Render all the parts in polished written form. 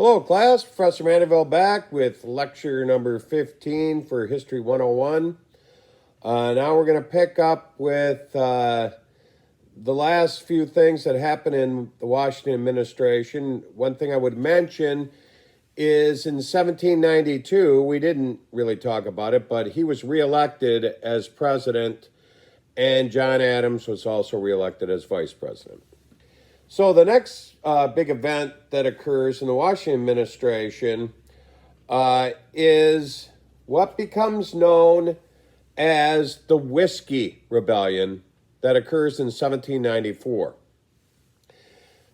Hello, class. Professor Mandeville back with lecture number 15 for History 101. Now we're going to pick up with the last few things that happened in the Washington administration. One thing I would mention is in 1792, we didn't really talk about it, but he was reelected as president, and John Adams was also reelected as vice president. So the next big event that occurs in the Washington administration is what becomes known as the Whiskey Rebellion that occurs in 1794.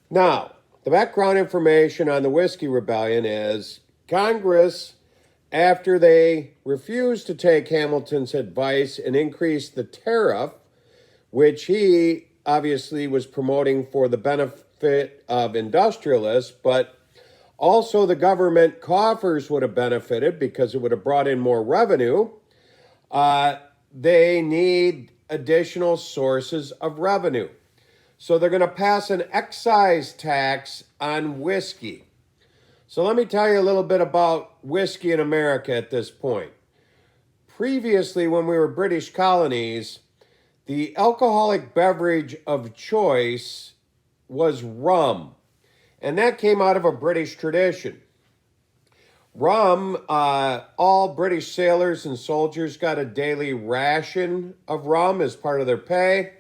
Now, the background information on the Whiskey Rebellion is Congress, after they refused to take Hamilton's advice and increase the tariff, which he obviously was promoting for the benefit of industrialists, but also the government coffers would have benefited because it would have brought in more revenue. They need additional sources of revenue. So they're going to pass an excise tax on whiskey. So let me tell you a little bit about whiskey in America at this point. Previously, when we were British colonies, the alcoholic beverage of choice was rum, and that came out of a British tradition. Rum, all British sailors and soldiers got a daily ration of rum as part of their pay,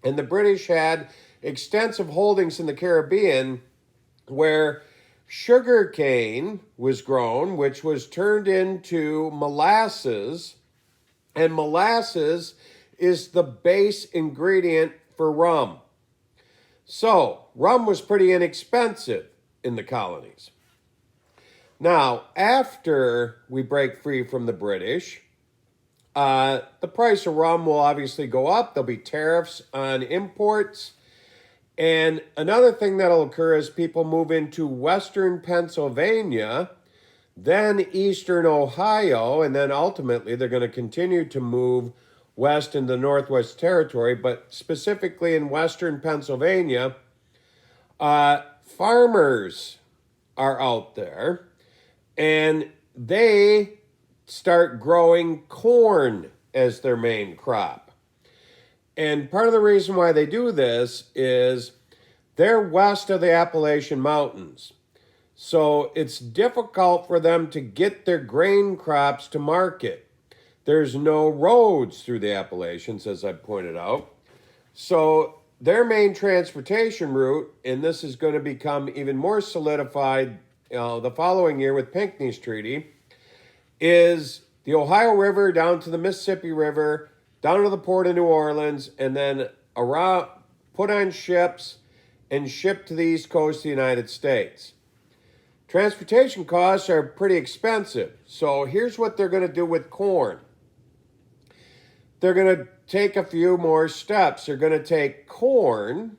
and the British had extensive holdings in the Caribbean where sugar cane was grown, which was turned into molasses, and molasses is the base ingredient for rum. So, rum was pretty inexpensive in the colonies. Now, after we break free from the British, the price of rum will obviously go up. There'll be tariffs on imports. And another thing that'll occur is people move into western Pennsylvania, then eastern Ohio, and then ultimately they're going to continue to move west in the Northwest Territory, but specifically in western Pennsylvania, farmers are out there, and they start growing corn as their main crop. And part of the reason why they do this is they're west of the Appalachian Mountains. So it's difficult for them to get their grain crops to market. There's no roads through the Appalachians, as I pointed out. So their main transportation route, and this is going to become even more solidified the following year with Pinckney's Treaty, is the Ohio River down to the Mississippi River, down to the port of New Orleans, and then around, put on ships and shipped to the East Coast of the United States. Transportation costs are pretty expensive. So here's what they're going to do with corn. They're going to take a few more steps. They're going to take corn,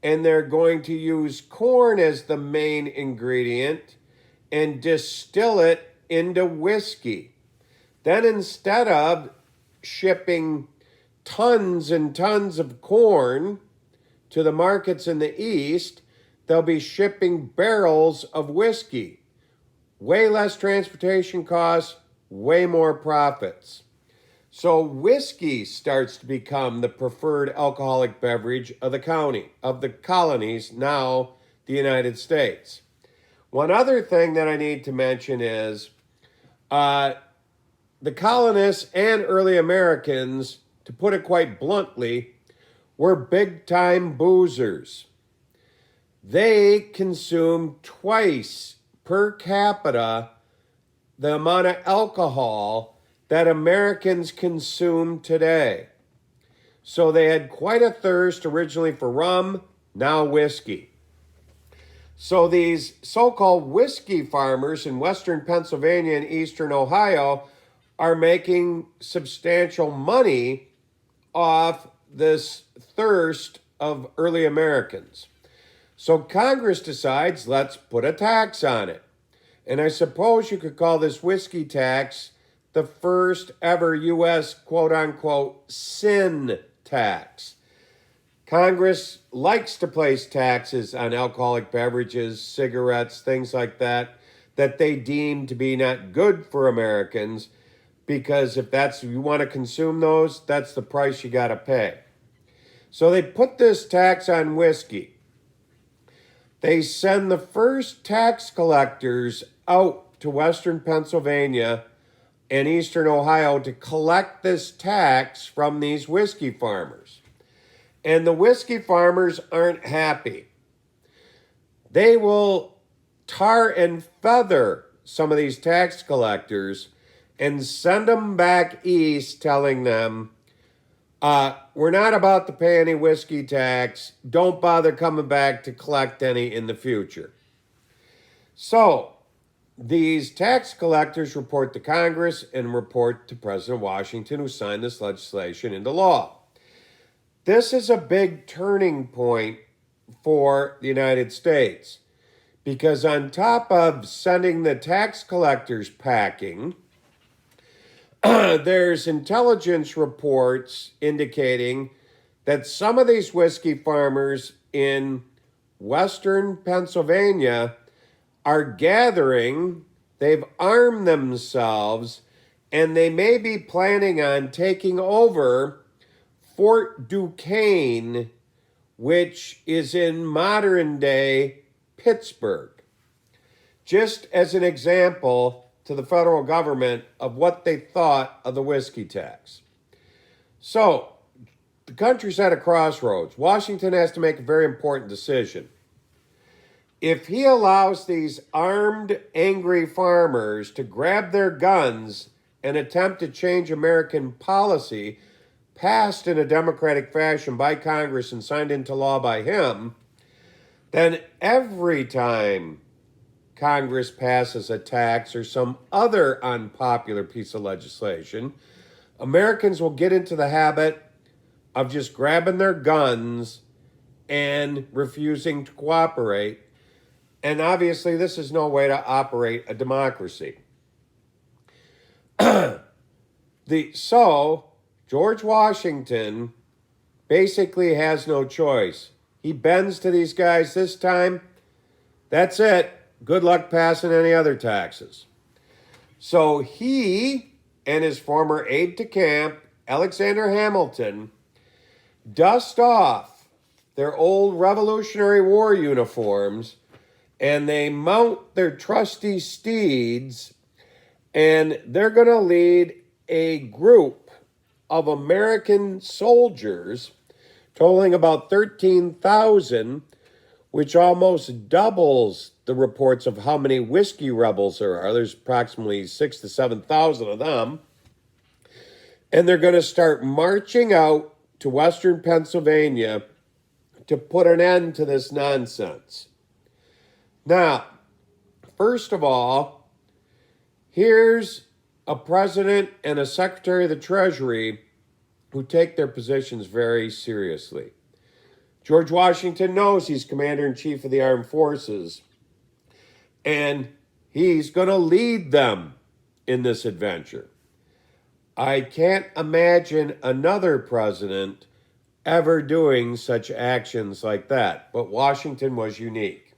and they're going to use corn as the main ingredient and distill it into whiskey. Then instead of shipping tons and tons of corn to the markets in the East, they'll be shipping barrels of whiskey. Way less transportation costs, way more profits. So whiskey starts to become the preferred alcoholic beverage of the colonies, now the United States. One other thing that I need to mention is the colonists and early Americans, to put it quite bluntly, were big-time boozers. They consumed twice per capita the amount of alcohol that Americans consume today. So they had quite a thirst originally for rum, now whiskey. So these so-called whiskey farmers in western Pennsylvania and eastern Ohio are making substantial money off this thirst of early Americans. So Congress decides, let's put a tax on it. And I suppose you could call this whiskey tax the first ever U.S. quote-unquote sin tax. Congress likes to place taxes on alcoholic beverages, cigarettes, things like that, that they deem to be not good for Americans, because if you want to consume those, that's the price you got to pay. So they put this tax on whiskey. They send the first tax collectors out to Western Pennsylvania and Eastern Ohio to collect this tax from these whiskey farmers. And the whiskey farmers aren't happy. They will tar and feather some of these tax collectors and send them back east telling them, we're not about to pay any whiskey tax. Don't bother coming back to collect any in the future. So these tax collectors report to Congress and report to President Washington, who signed this legislation into law. This is a big turning point for the United States, because on top of sending the tax collectors packing, there's intelligence reports indicating that some of these whiskey farmers in Western Pennsylvania are gathering, they've armed themselves, and they may be planning on taking over Fort Duquesne, which is in modern day Pittsburgh. Just as an example to the federal government of what they thought of the whiskey tax. So, the country's at a crossroads. Washington has to make a very important decision. If he allows these armed, angry farmers to grab their guns and attempt to change American policy, passed in a democratic fashion by Congress and signed into law by him, then every time Congress passes a tax or some other unpopular piece of legislation, Americans will get into the habit of just grabbing their guns and refusing to cooperate. And obviously, this is no way to operate a democracy. George Washington basically has no choice. He bends to these guys this time. That's it. Good luck passing any other taxes. So he and his former aide-de-camp, Alexander Hamilton, dust off their old Revolutionary War uniforms, and they mount their trusty steeds, and they're going to lead a group of American soldiers totaling about 13,000, which almost doubles the reports of how many whiskey rebels there are. There's approximately 6,000 to 7,000 of them. And they're going to start marching out to Western Pennsylvania to put an end to this nonsense. Now, first of all, here's a president and a secretary of the Treasury who take their positions very seriously. George Washington knows he's commander-in-chief of the armed forces, and he's going to lead them in this adventure. I can't imagine another president ever doing such actions like that, but Washington was unique.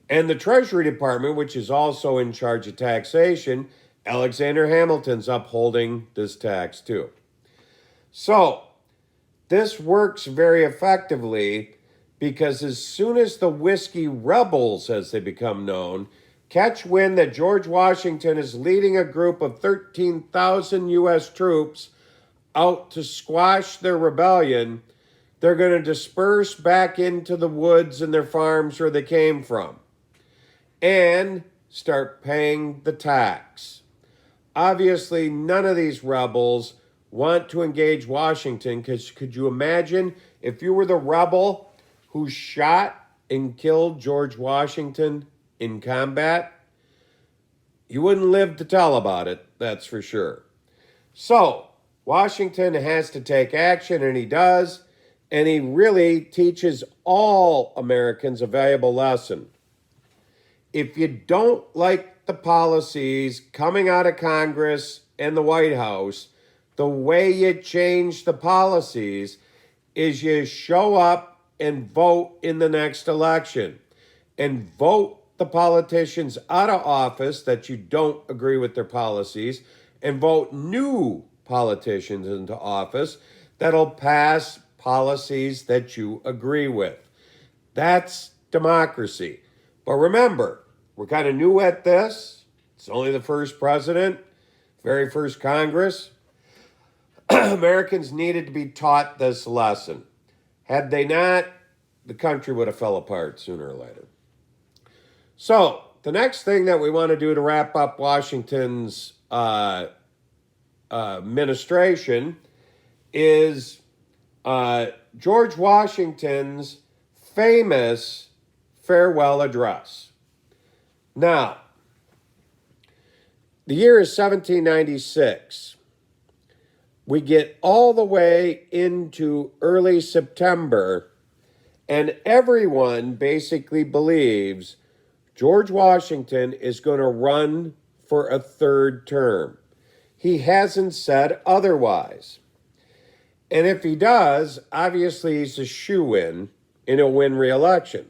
And the Treasury Department, which is also in charge of taxation, Alexander Hamilton's upholding this tax too. So, this works very effectively because as soon as the whiskey rebels, as they become known, catch wind that George Washington is leading a group of 13,000 U.S. troops out to squash their rebellion, they're going to disperse back into the woods and their farms where they came from and start paying the tax. Obviously, none of these rebels want to engage Washington, because could you imagine if you were the rebel who shot and killed George Washington in combat? You wouldn't live to tell about it, that's for sure. So, Washington has to take action, and he does, and he really teaches all Americans a valuable lesson. If you don't like the policies coming out of Congress and the White House, the way you change the policies is you show up and vote in the next election and vote the politicians out of office that you don't agree with their policies and vote new politicians into office that'll pass policies that you agree with. That's democracy. But remember, we're kind of new at this. It's only the first president, very first Congress. Americans needed to be taught this lesson. Had they not, the country would have fell apart sooner or later. So, the next thing that we want to do to wrap up Washington's administration is George Washington's famous farewell address. Now, the year is 1796. We get all the way into early September, and everyone basically believes George Washington is going to run for a third term. He hasn't said otherwise. And if he does, obviously he's a shoo-in and he'll win re-election.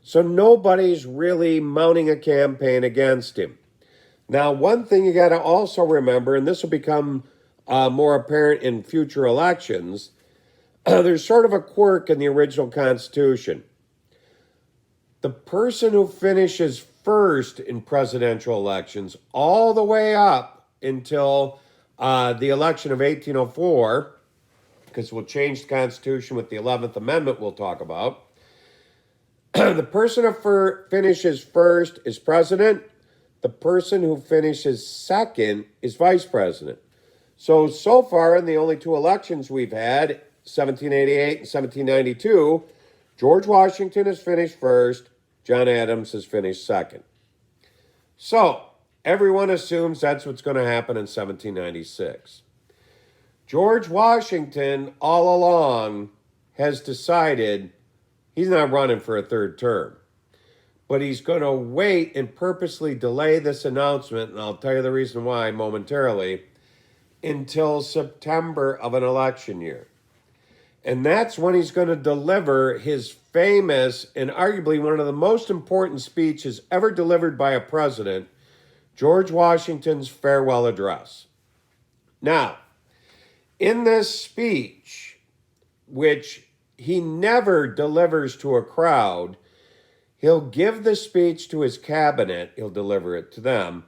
So nobody's really mounting a campaign against him. Now, one thing you got to also remember, and this will become more apparent in future elections, there's sort of a quirk in the original Constitution. The person who finishes first in presidential elections all the way up until the election of 1804, because we'll change the Constitution with the 11th Amendment we'll talk about, the person who finishes first is president. The person who finishes second is vice president. So far in the only two elections we've had, 1788 and 1792, George Washington has finished first, John Adams has finished second. So everyone assumes that's what's going to happen in 1796. George Washington, all along, has decided he's not running for a third term. But he's going to wait and purposely delay this announcement, and I'll tell you the reason why momentarily, until September of an election year. And that's when he's going to deliver his famous and arguably one of the most important speeches ever delivered by a president, George Washington's farewell address. Now, in this speech, which he never delivers to a crowd, he'll give the speech to his cabinet, he'll deliver it to them.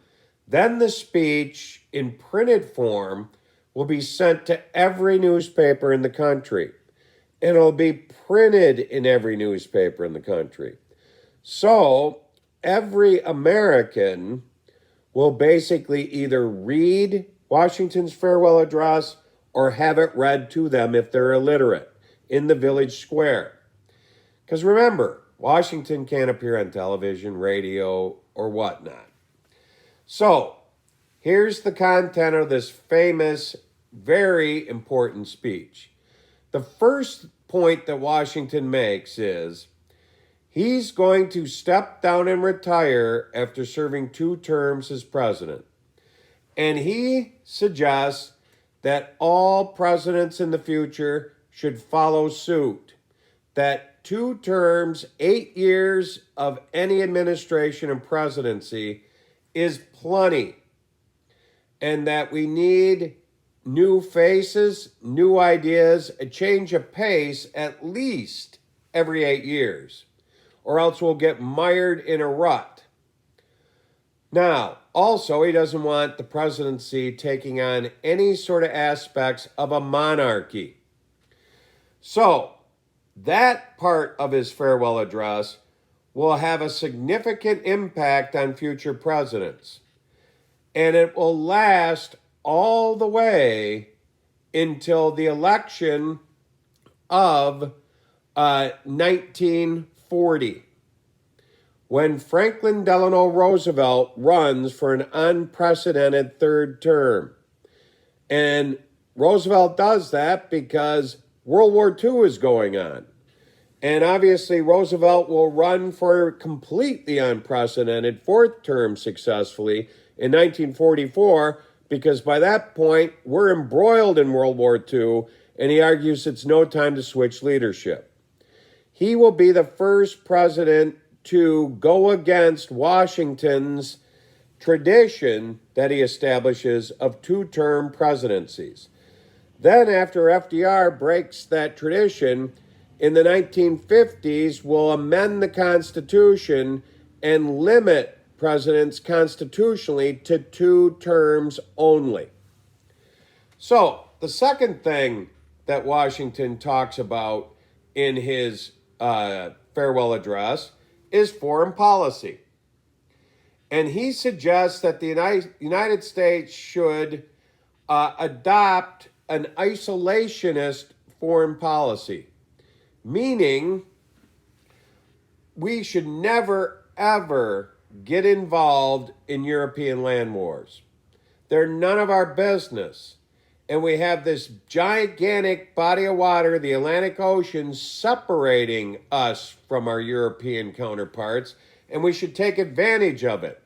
Then the speech in printed form will be sent to every newspaper in the country. And it'll be printed in every newspaper in the country. So every American will basically either read Washington's farewell address or have it read to them if they're illiterate in the village square. Because remember, Washington can't appear on television, radio, or whatnot. So, here's the content of this famous, very important speech. The first point that Washington makes is he's going to step down and retire after serving 2 terms as president. And he suggests that all presidents in the future should follow suit. That 2 terms, 8 years of any administration and presidency is plenty. And that we need new faces, new ideas, a change of pace at least every 8 years. Or else we'll get mired in a rut. Now, also, he doesn't want the presidency taking on any sort of aspects of a monarchy. So, that part of his farewell address will have a significant impact on future presidents. And it will last all the way until the election of 1940, when Franklin Delano Roosevelt runs for an unprecedented 3rd term. And Roosevelt does that because World War II is going on. And obviously Roosevelt will run for a completely unprecedented 4th term successfully in 1944, because by that point we're embroiled in World War II and he argues it's no time to switch leadership. He will be the first president to go against Washington's tradition that he establishes of two-term presidencies. Then, after FDR breaks that tradition, in the 1950s, will amend the Constitution and limit presidents constitutionally to 2 terms only. So, the second thing that Washington talks about in his farewell address is foreign policy. And he suggests that the United States should adopt an isolationist foreign policy, meaning we should never, ever get involved in European land wars. They're none of our business. And we have this gigantic body of water, the Atlantic Ocean, separating us from our European counterparts, and we should take advantage of it.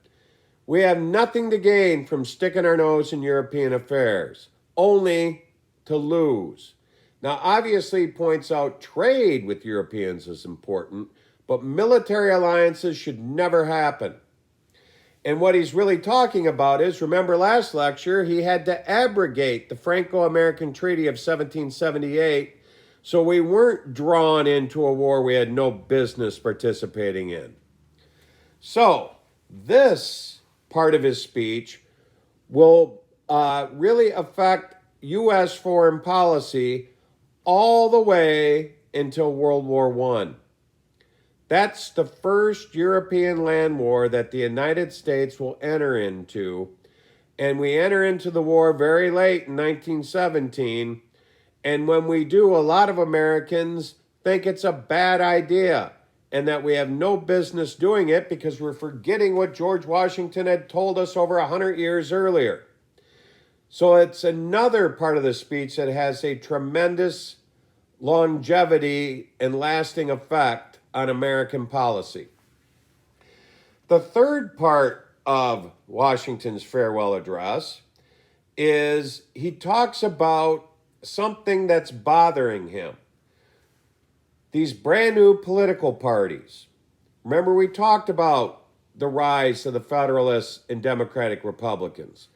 We have nothing to gain from sticking our nose in European affairs, only to lose. Now, obviously, he points out trade with Europeans is important, but military alliances should never happen. And what he's really talking about is, remember last lecture, he had to abrogate the Franco-American Treaty of 1778, so we weren't drawn into a war we had no business participating in. So, this part of his speech will really affect U.S. foreign policy all the way until World War I. That's the first European land war that the United States will enter into. And we enter into the war very late in 1917. And when we do, a lot of Americans think it's a bad idea and that we have no business doing it because we're forgetting what George Washington had told us over 100 years earlier. So it's another part of the speech that has a tremendous longevity and lasting effect on American policy. The third part of Washington's farewell address is he talks about something that's bothering him. These brand new political parties. Remember, we talked about the rise of the Federalists and Democratic Republicans.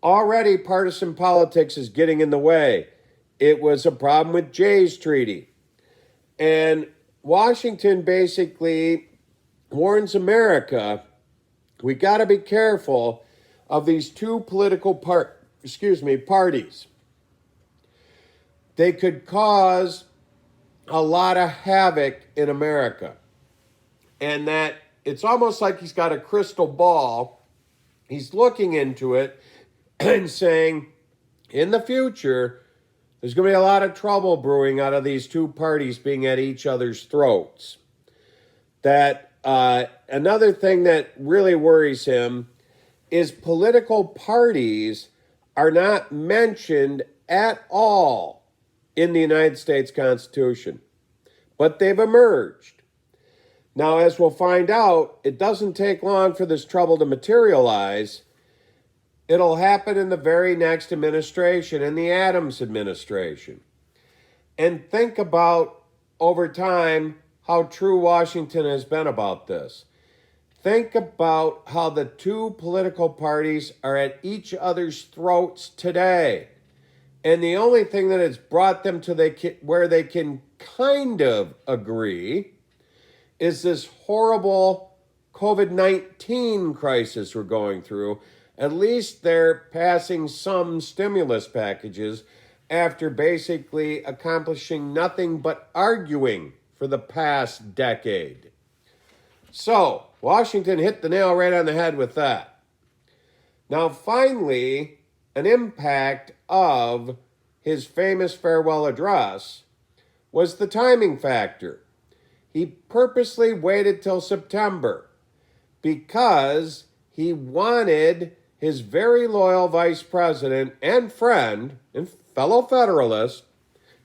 Already partisan politics is getting in the way. It was a problem with Jay's Treaty. And Washington basically warns America, we got to be careful of these two political parties. They could cause a lot of havoc in America. And that it's almost like he's got a crystal ball. He's looking into it and saying, in the future, there's going to be a lot of trouble brewing out of these two parties being at each other's throats. That another thing that really worries him is political parties are not mentioned at all in the United States Constitution, but they've emerged. Now, as we'll find out, it doesn't take long for this trouble to materialize. It'll happen in the very next administration, in the Adams administration. And think about, over time, how true Washington has been about this. Think about how the two political parties are at each other's throats today. And the only thing that has brought them to where they can kind of agree is this horrible COVID-19 crisis we're going through. At least they're passing some stimulus packages after basically accomplishing nothing but arguing for the past decade. So, Washington hit the nail right on the head with that. Now, finally, an impact of his famous farewell address was the timing factor. He purposely waited till September because he wanted his very loyal vice president and friend and fellow Federalist,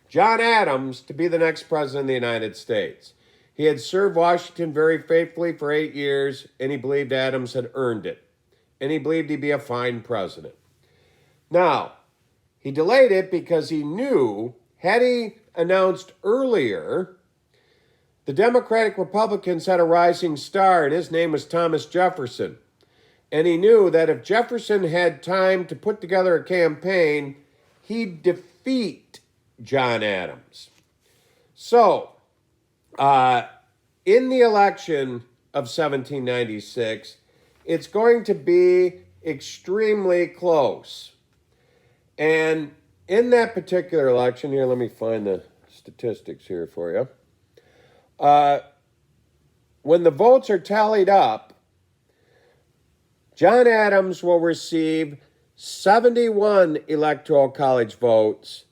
John Adams, to be the next president of the United States. He had served Washington very faithfully for 8 years, and he believed Adams had earned it. And he believed he'd be a fine president. Now, He delayed it because he knew, had he announced earlier, the Democratic Republicans had a rising star, and his name was Thomas Jefferson. And he knew that if Jefferson had time to put together a campaign, he'd defeat John Adams. So, in the election of 1796, it's going to be extremely close. And in that particular election, here, let me find the statistics here for you. When the votes are tallied up, John Adams will receive 71 Electoral College votes.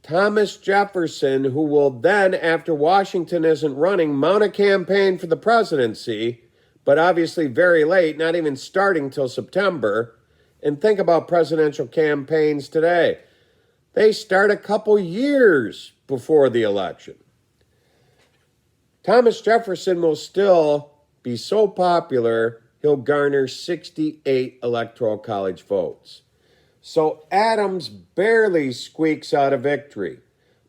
Thomas Jefferson, who will then, after Washington isn't running, mount a campaign for the presidency, but obviously very late, not even starting till September. And think about presidential campaigns today. They start a couple years before the election. Thomas Jefferson will still be so popular, he'll garner 68 Electoral College votes. So Adams barely squeaks out a victory,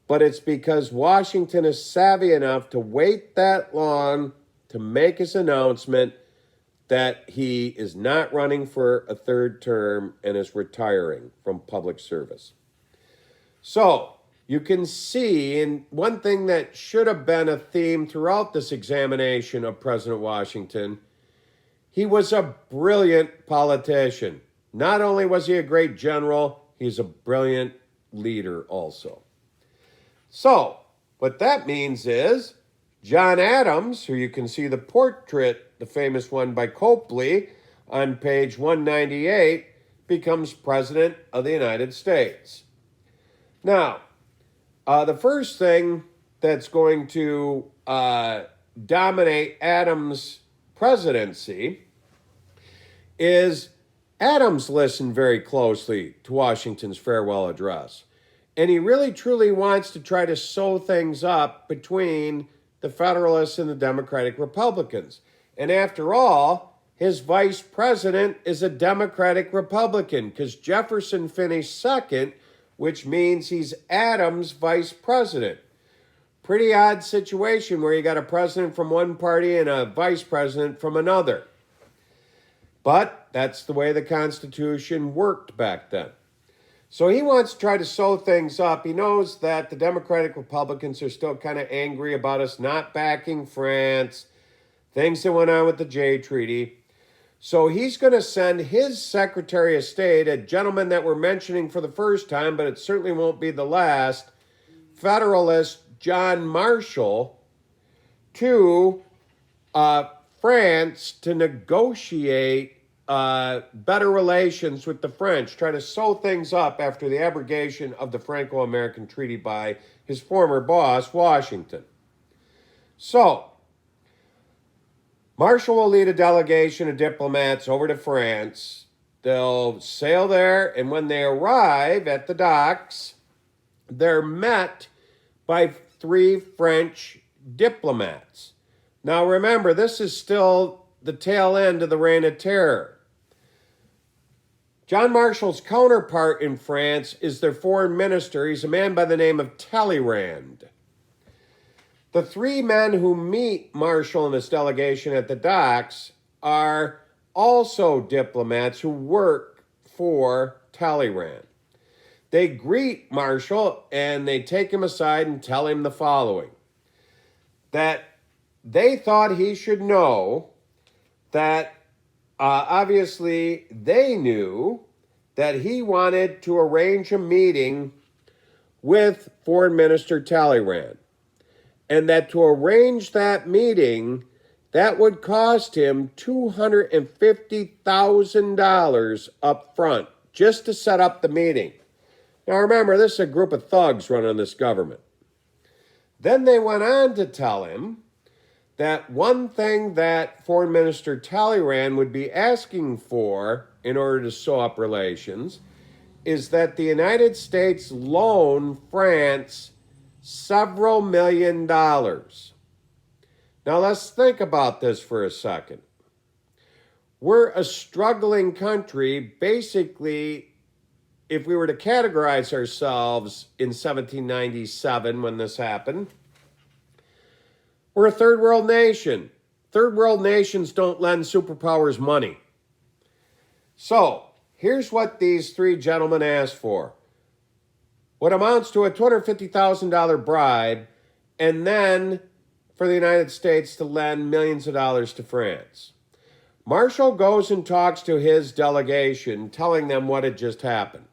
but it's because Washington is savvy enough to wait that long to make his announcement that he is not running for a third term and is retiring from public service. So you can see, and one thing that should have been a theme throughout this examination of President Washington, he was a brilliant politician. Not only was he a great general, he's a brilliant leader also. So, what that means is John Adams, who you can see the portrait, the famous one by Copley, on page 198, becomes President of the United States. Now, the first thing that's going to dominate Adams' presidency is Adams listened very closely to Washington's farewell address. And he really truly wants to try to sew things up between the Federalists and the Democratic Republicans. And after all, his vice president is a Democratic Republican because Jefferson finished second, which means he's Adams' vice president. Pretty odd situation where you got a president from one party and a vice president from another. But that's the way the Constitution worked back then. So he wants to try to sew things up. He knows that the Democratic Republicans are still kind of angry about us not backing France, things that went on with the Jay Treaty. So he's going to send his Secretary of State, a gentleman that we're mentioning for the first time, but it certainly won't be the last, Federalist John Marshall, to France to negotiate better relations with the French, try to sew things up after the abrogation of the Franco-American Treaty by his former boss, Washington. So, Marshall will lead a delegation of diplomats over to France. They'll sail there, and when they arrive at the docks, they're met by 3 French diplomats. Now remember, this is still the tail end of the Reign of Terror. John Marshall's counterpart in France is their foreign minister. He's a man by the name of Talleyrand. The 3 men who meet Marshall and his delegation at the docks are also diplomats who work for Talleyrand. They greet Marshall and they take him aside and tell him the following: that they thought he should know that obviously they knew that he wanted to arrange a meeting with Foreign Minister Talleyrand, and that to arrange that meeting, that would cost him $250,000 up front just to set up the meeting. Now remember, this is a group of thugs running this government. Then they went on to tell him that one thing that Foreign Minister Talleyrand would be asking for in order to sew up relations is that the United States loan France several $million. Now let's think about this for a second. We're a struggling country, basically if we were to categorize ourselves in 1797 when this happened, we're a third world nation. Third world nations don't lend superpowers money. So, here's what these three gentlemen asked for. What amounts to a $250,000 bribe, and then for the United States to lend millions of dollars to France. Marshall goes and talks to his delegation, telling them what had just happened.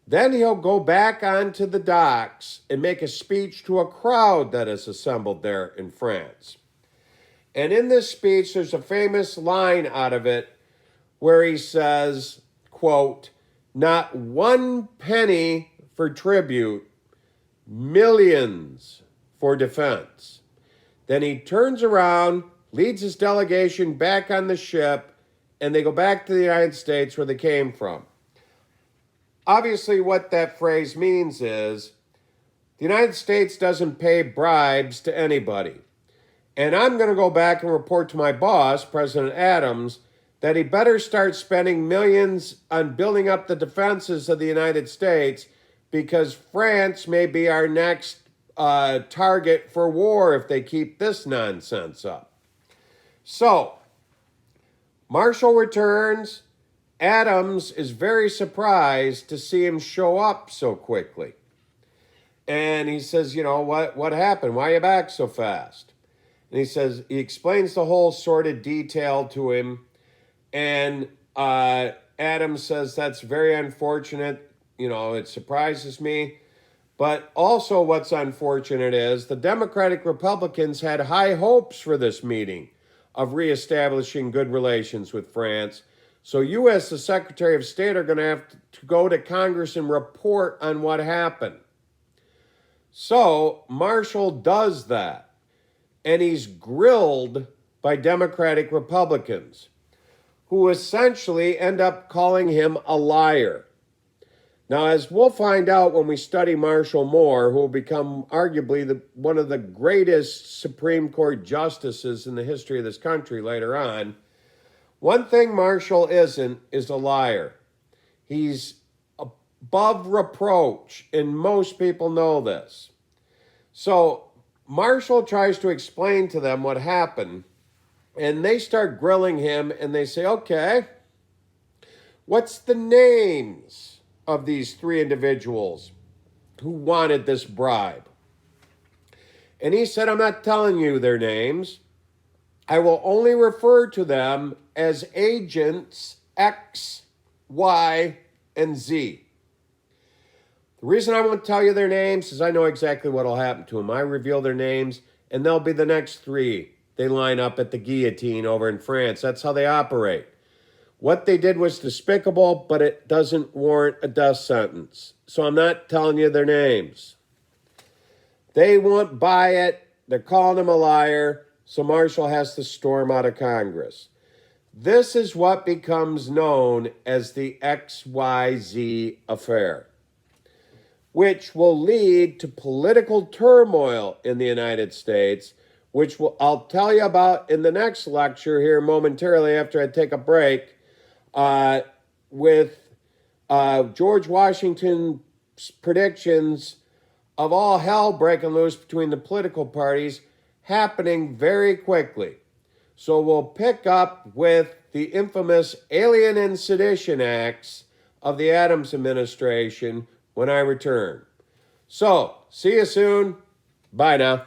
Then he'll go back onto the docks and make a speech to a crowd that is assembled there in France. And in this speech, there's a famous line out of it where he says, quote, "Not one penny for tribute, millions for defense." Then he turns around, leads his delegation back on the ship, and they go back to the United States where they came from. Obviously, what that phrase means is the United States doesn't pay bribes to anybody. And I'm going to go back and report to my boss, President Adams, that he better start spending millions on building up the defenses of the United States, because France may be our next target for war if they keep this nonsense up. So, Marshall returns. Adams is very surprised to see him show up so quickly. And he says, you know, what happened? Why are you back so fast? And he explains the whole sordid detail to him. And Adams says, that's very unfortunate. You know, it surprises me. But also what's unfortunate is the Democratic Republicans had high hopes for this meeting of reestablishing good relations with France. So you, as the Secretary of State, are going to have to go to Congress and report on what happened. So Marshall does that. And he's grilled by Democratic Republicans, who essentially end up calling him a liar. Now, as we'll find out when we study Marshall more, who will become arguably one of the greatest Supreme Court justices in the history of this country later on, one thing Marshall isn't is a liar. He's above reproach, and most people know this. So Marshall tries to explain to them what happened, and they start grilling him, and they say, okay, what's the names of these three individuals who wanted this bribe? And he said, I'm not telling you their names. I will only refer to them as agents X, Y, and Z. The reason I won't tell you their names is I know exactly what will happen to them. I reveal their names, and they'll be the next three. They line up at the guillotine over in France. That's how they operate. What they did was despicable, but it doesn't warrant a death sentence. So I'm not telling you their names. They won't buy it. They're calling him a liar. So Marshall has to storm out of Congress. This is what becomes known as the XYZ Affair, which will lead to political turmoil in the United States, which I'll tell you about in the next lecture here momentarily after I take a break, with George Washington's predictions of all hell breaking loose between the political parties happening very quickly. So we'll pick up with the infamous Alien and Sedition Acts of the Adams administration when I return. So, see you soon. Bye now.